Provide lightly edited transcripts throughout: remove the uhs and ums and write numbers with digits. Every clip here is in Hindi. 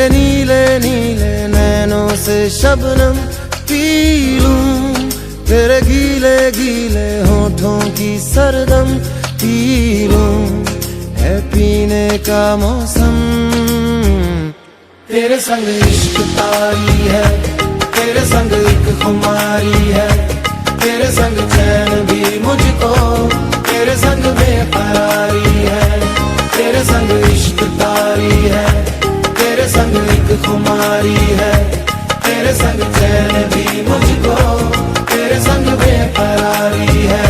तेरे नीले नीले नैनों से शबनम पी लूं, तेरे गीले गीले होठों की सरदम पी लूं, है पीने का मौसम। तेरे संग इश्क तारी है, तेरे संग एक खुमारी है, तेरे संग चैन भी मुझको, तेरे संग बेकरारी है। तेरे संग इश्क तारी है, तेरे संग एक खुमारी है, तेरे संग चैन भी मुझको, तेरे संग बेकरारी है।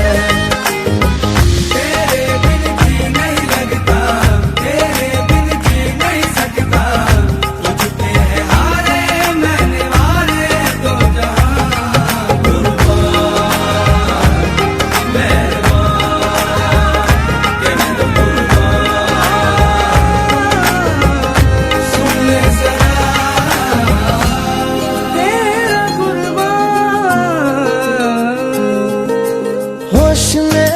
होश में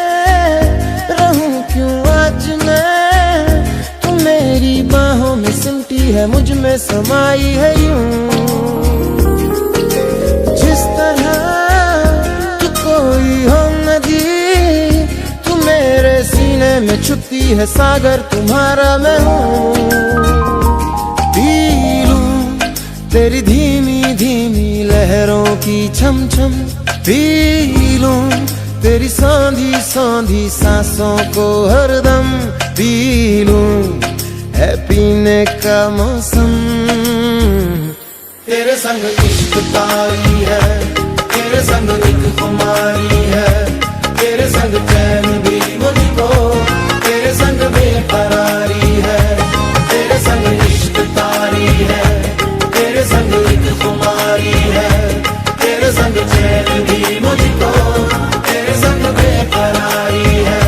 रहूं क्यों आज मैं, तू मेरी बाहों में सिमटी है, मुझ में समाई है यूं। जिस तरह तू कोई हो नदी, तू मेरे सीने में छुपती है सागर, तुम्हारा मैं हूँ। पी लूं तेरी धीमी धीमी लहरों की छम छम, पी लूं तेरी सांधी सांधी सांसों को हरदम, पी लूं है पीने का मौसम। तेरे संग इश्क तारी है, तेरे संग एक खुमारी है, तेरे संग चैन भी मुझको, तेरे संग बेकरारी है। तेरे संग इश्क तारी है, तेरे संग एक खुमारी है, तेरे संग चैन भी मुझको, तेरे संग बेकरारी है।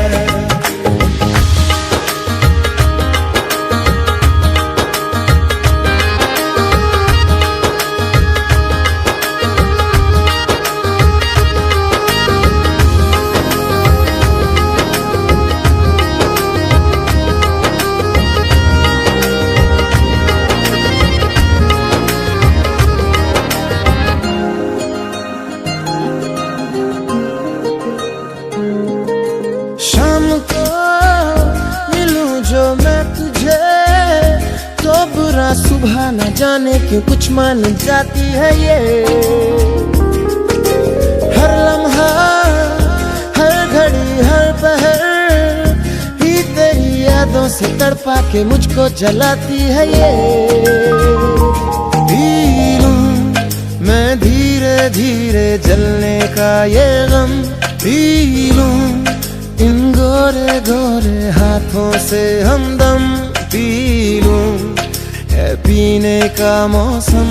शाम को मिलूं जो मैं तुझे, तो बुरा सुबह न जाने क्यों कुछ मान जाती है ये। हर लम्हा हर घड़ी हर पहर ही तेरी यादों से तड़पा के मुझको जलाती है ये। पी लूं मैं धीरे धीरे जलने का ये गम, पी लूं इन गोरे गोरे हाथों से हमदम, पी लूं है पीने का मौसम।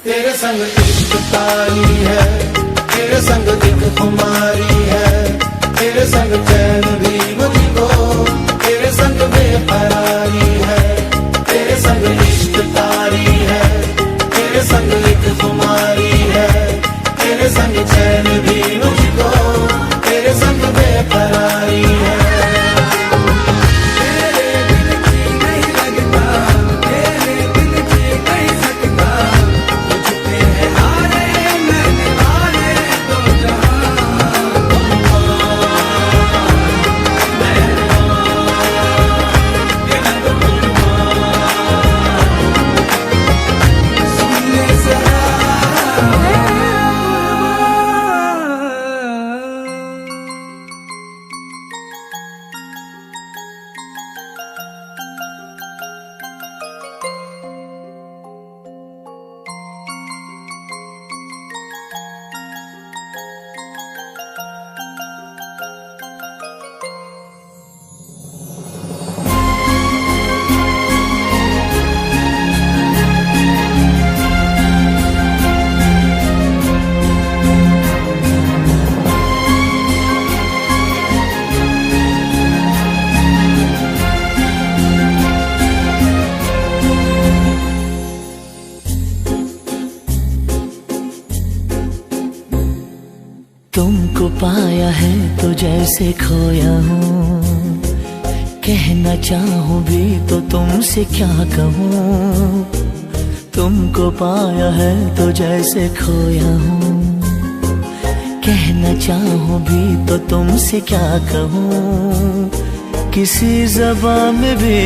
तेरे संग इश्क तारी है, तेरे संग एक खुमारी है, तेरे संग चैन भी मुझको, तेरे संग बेकरारी है। तेरे संग इश्क तारी है, तेरे संग एक खुमारी है, तेरे संग चैन भी मुझको, तेरे संग बेकरारी है। तुमको पाया है तो जैसे खोया हूँ, कहना चाहूँ भी तो तुमसे क्या कहूँ, तुमको पाया है तो जैसे खोया हूँ। कहना चाहूँ भी तो तुमसे क्या कहूँ, किसी ज़बान में भी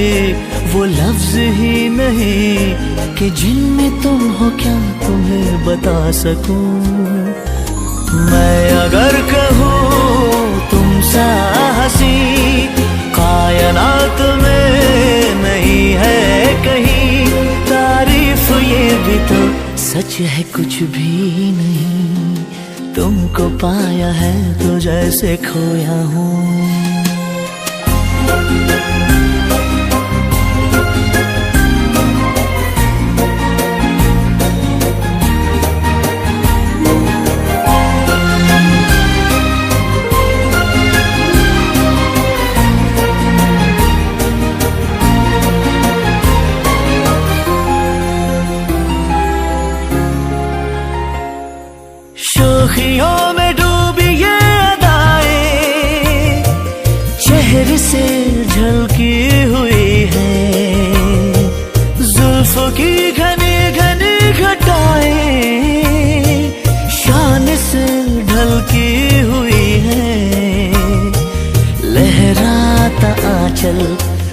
वो लफ्ज़ ही नहीं कि जिनमें तुम हो क्या तुम्हें बता सकूँ। मैं अगर कहूँ तुम सा हंसी कायनात में नहीं है कहीं, तारीफ ये भी तो सच है कुछ भी नहीं, तुमको पाया है तो जैसे खोया हूँ। शोखियों में डूबी ये अदाएं चेहरे से झलकी हुई है, जुल्फों की घनी घनी घटाएं शान से ढलकी हुई है। लहराता आंचल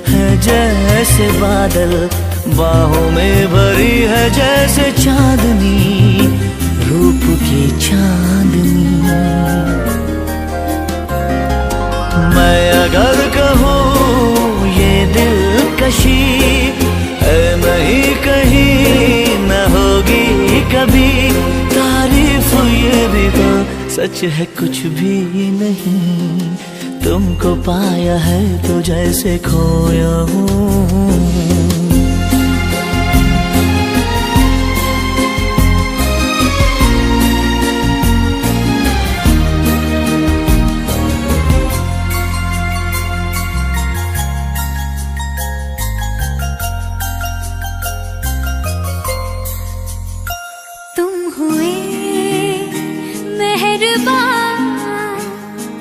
है जैसे बादल, बाहों में भरी है जैसे चांदनी, रूप की चांदनी। मैं अगर कहूँ ये दिलकशी है नहीं कहीं न होगी कभी, तारीफ ये भी तो सच है कुछ भी नहीं, तुमको पाया है तो जैसे खोया हूँ।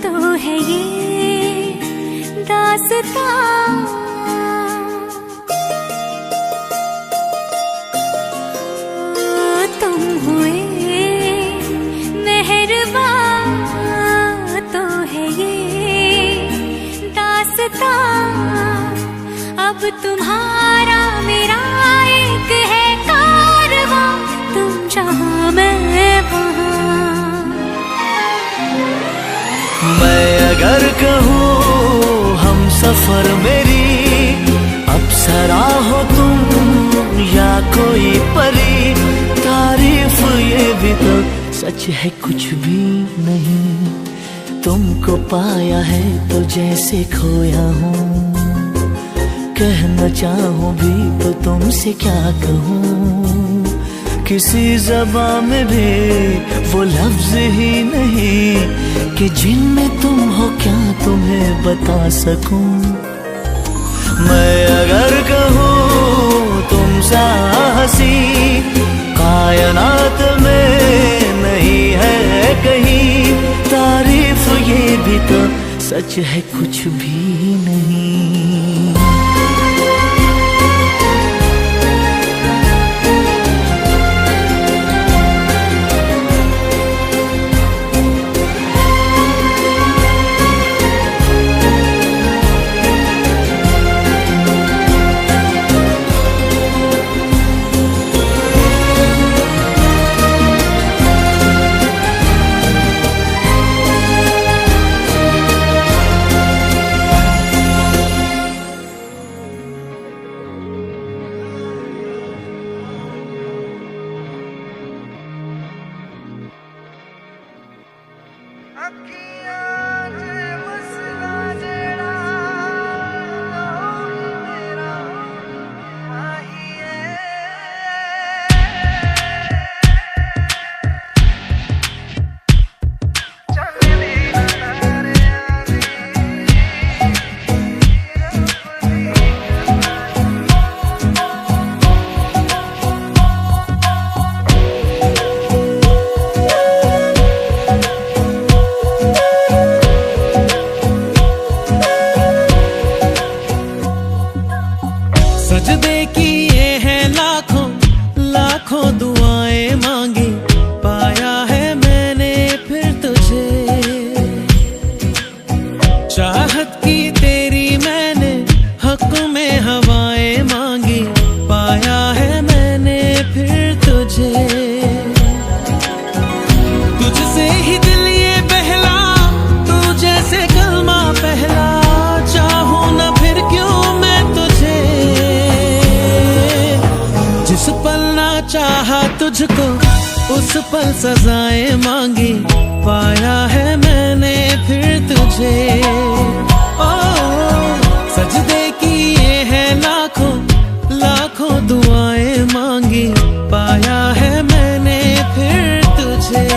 तो है ये दास्तां, तुम हुए मेहरबान तो है ये दास्तां। अब तुम्हारा मेरा एक है कारवां, तुम जहाँ मैं वहाँ। मैं अगर कहूँ हम सफर मेरी अप्सरा हो तुम या कोई परी, तारीफ ये भी तो सच है कुछ भी नहीं, तुमको पाया है तो जैसे खोया हूँ। कहना चाहूँ भी तो तुमसे क्या कहूँ, किसी ज़बान में भी वो लफ्ज़ ही नहीं कि जिनमें तुम हो क्या तुम्हें बता सकूं। मैं अगर कहूँ तुम सा हंसी कायनात में नहीं है कहीं, तारीफ ये भी तो सच है कुछ भी नहीं। मुझको उस पल सजाएं मांगी, पाया है मैंने फिर तुझे। ओ सजदे किए हैं लाखों लाखों दुआएं मांगी, पाया है मैंने फिर तुझे।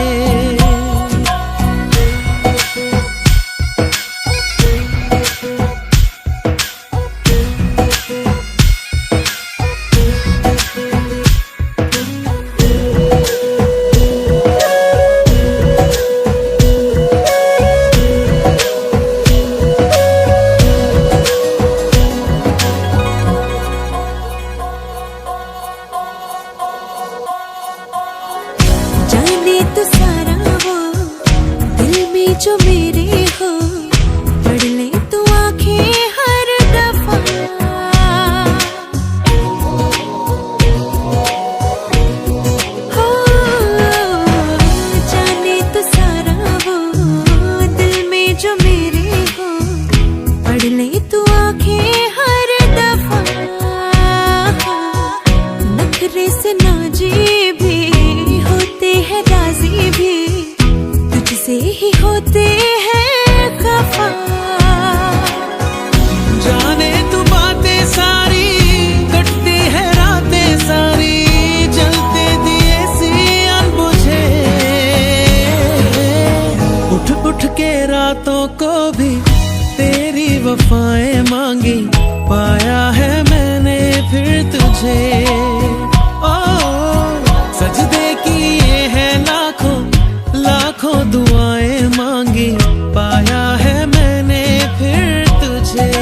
जाने तो सारा वो दिल में जो मेरे हो, पढ़ ले तू आंखें हर दफा। हो जाने तो सारा वो दिल में जो मेरे हो, पढ़ ले तू आंखें हर दफा। नखरे से नाजी भी होते हैं, राजी भी तुझसे ही होते हैं खफा। जाने तू बातें सारी, कटती है रातें सारी, जलते दिए सी अनबुझे। उठ उठ के रातों को भी तेरी वफाएं मांगी, पाया है मैंने फिर तुझे। ओ सजदे किए हैं लाखों लाखों दुआएं मांगी, पाया है मैंने फिर तुझे।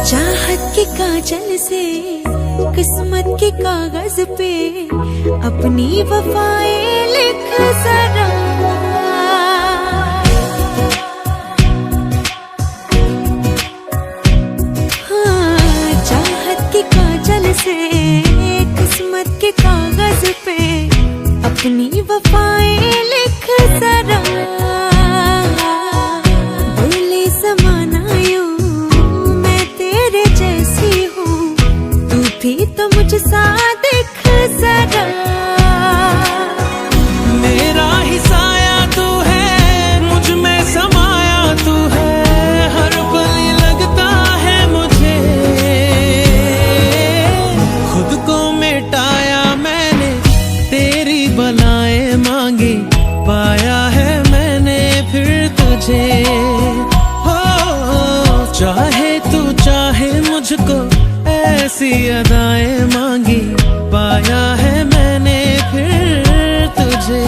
चाहत के काजल से किस्मत के कागज पे अपनी वफाएं लिख जरा। हाँ, चाहत के काजल से किस्मत के कागज पे अपनी वफाएं लिख जरा। बोले ज़माना यूं मैं तेरे जैसी हूँ, तू भी तो मुझसा दिख जरा। मेरा ही साया तू है, मुझ में समाया तू है, हर पल लगता है मुझे। खुद को मिटाया मैंने, तेरी बलाएं मांगी, पाया है मैंने फिर तुझे। हो चाहे तू चाहे मुझको, ऐसी अदाएं मांगी, पाया है मैंने फिर तुझे।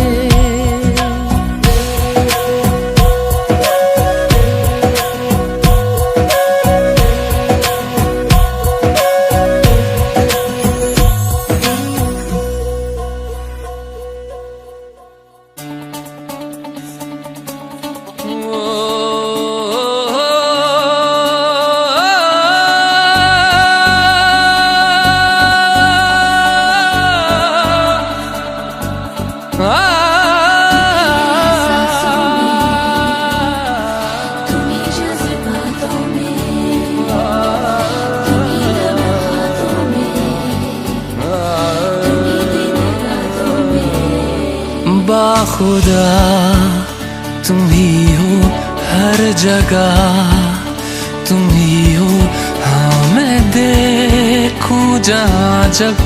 बाखुदा तुम ही हो हर जगह, तुम ही हो। हाँ मैं देखूं जहाँ जब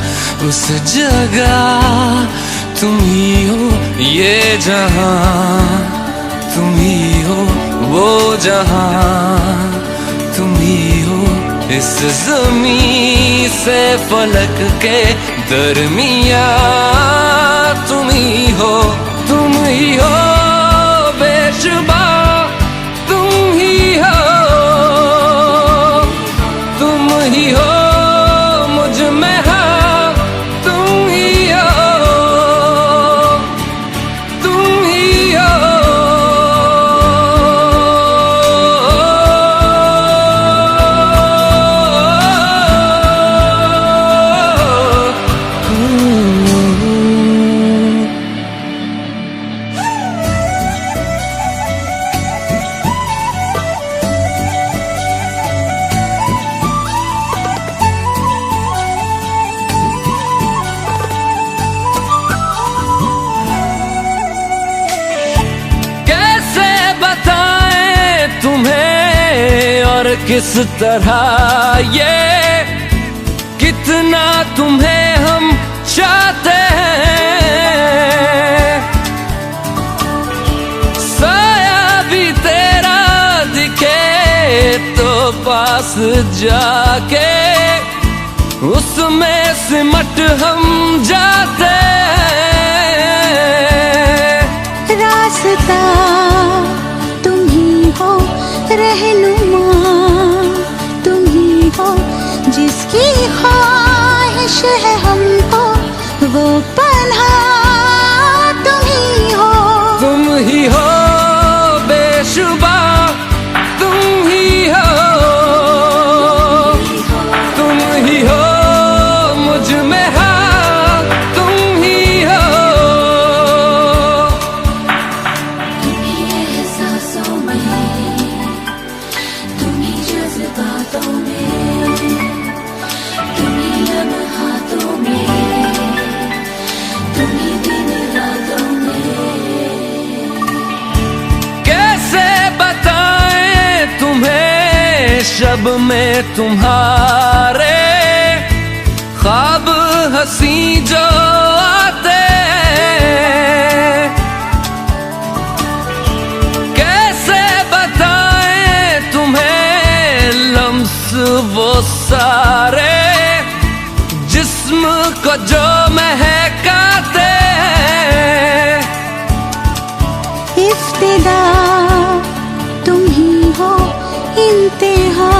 उस जगह, तुम ही हो ये जहाँ, तुम ही हो वो जहाँ, तुम ही हो इस ज़मीं से फलक के दरमिया। तुम ही हो, तुम ही हो बेशुबा, तुम ही हो, तुम ही हो मुझ में हाँ, तुम ही हो, तुम ही हो। कैसे बताएं तुम्हें और किस तरह ये कितना तुम्हें हम चाहते हैं। साया भी तेरा दिखे तो पास जाके उसमें सिमट हम जाते हैं। रास्ता तुम ही हो, रहनुमा तुम ही हो, जिसकी ख्वाहिश है हमको वो पन्हा तुम ही हो। तुम ही हो बेशुबा, तुम ही हो, तुम ही हो मुझ में हाँ, तुम ही हो। तुम्हीं एहसासों में, तुम्हीं जज्बातों में, तुम्हीं लम्हातों में, तुम्हीं दिन रातों में। कैसे बताएं तुम्हें शब में तुम्हारे ख्वाब हंसी जो आते हैं। कैसे बताएं तुम्हें लम्स वो सारे जिस्म को जो महकाते हैं। इफ्तिदा तुम ही हो, इंतहा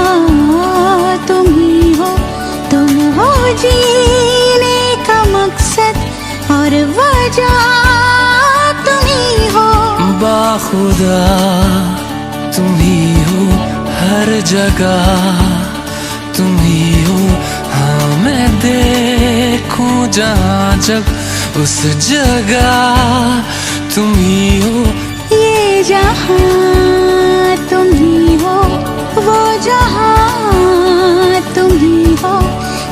तुम ही हो, तुम हो जीने का मकसद और वजह तुम ही हो। बाखुदा तुम ही हो, हर जगह तुम ही हो। हाँ मैं देखूं जहाँ जब उस जगह तुम ही हो। ये जहाँ तुम ही हो, वो जहाँ तुम ही हो,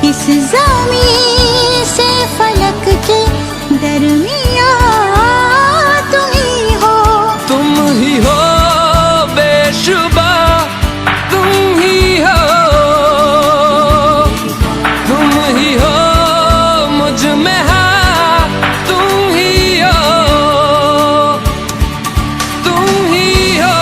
इस ज़मीं से फलक के दरमियाँ तुम ही हो। तुम ही हो बेशुबा, तुम ही हो, तुम ही हो मुझ में हाँ, तुम ही हो, तुम ही हो।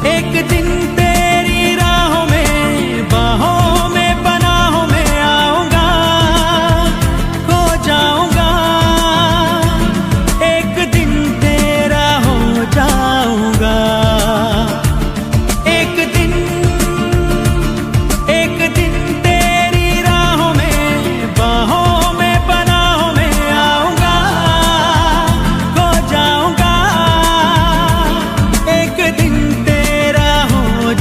एक दिन तेरी राहों में, बाहों में, पनाहों में आऊंगा, खो जाऊंगा। एक दिन तेरा हो जाऊंगा। एक दिन तेरी राहों में, बाहों में, पनाहों में आऊंगा, खो जाऊंगा। एक दिन तेरा हो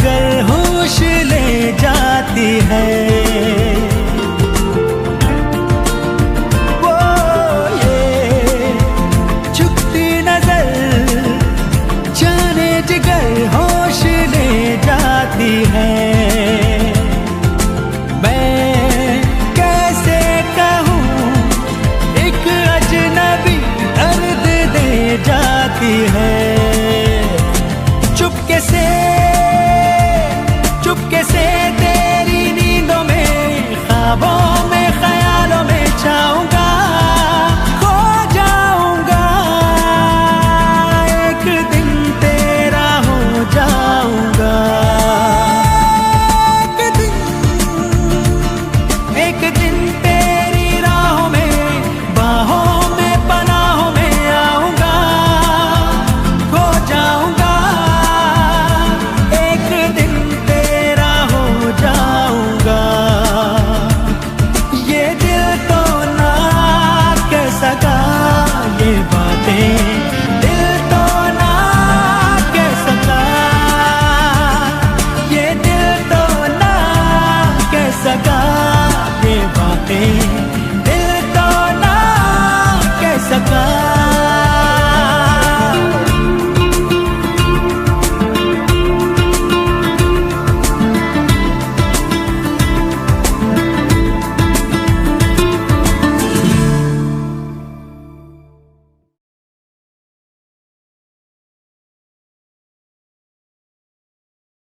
मगर होश ले जाती है। वो ये झुकती नजर जाने जिगर होश ले जाती है।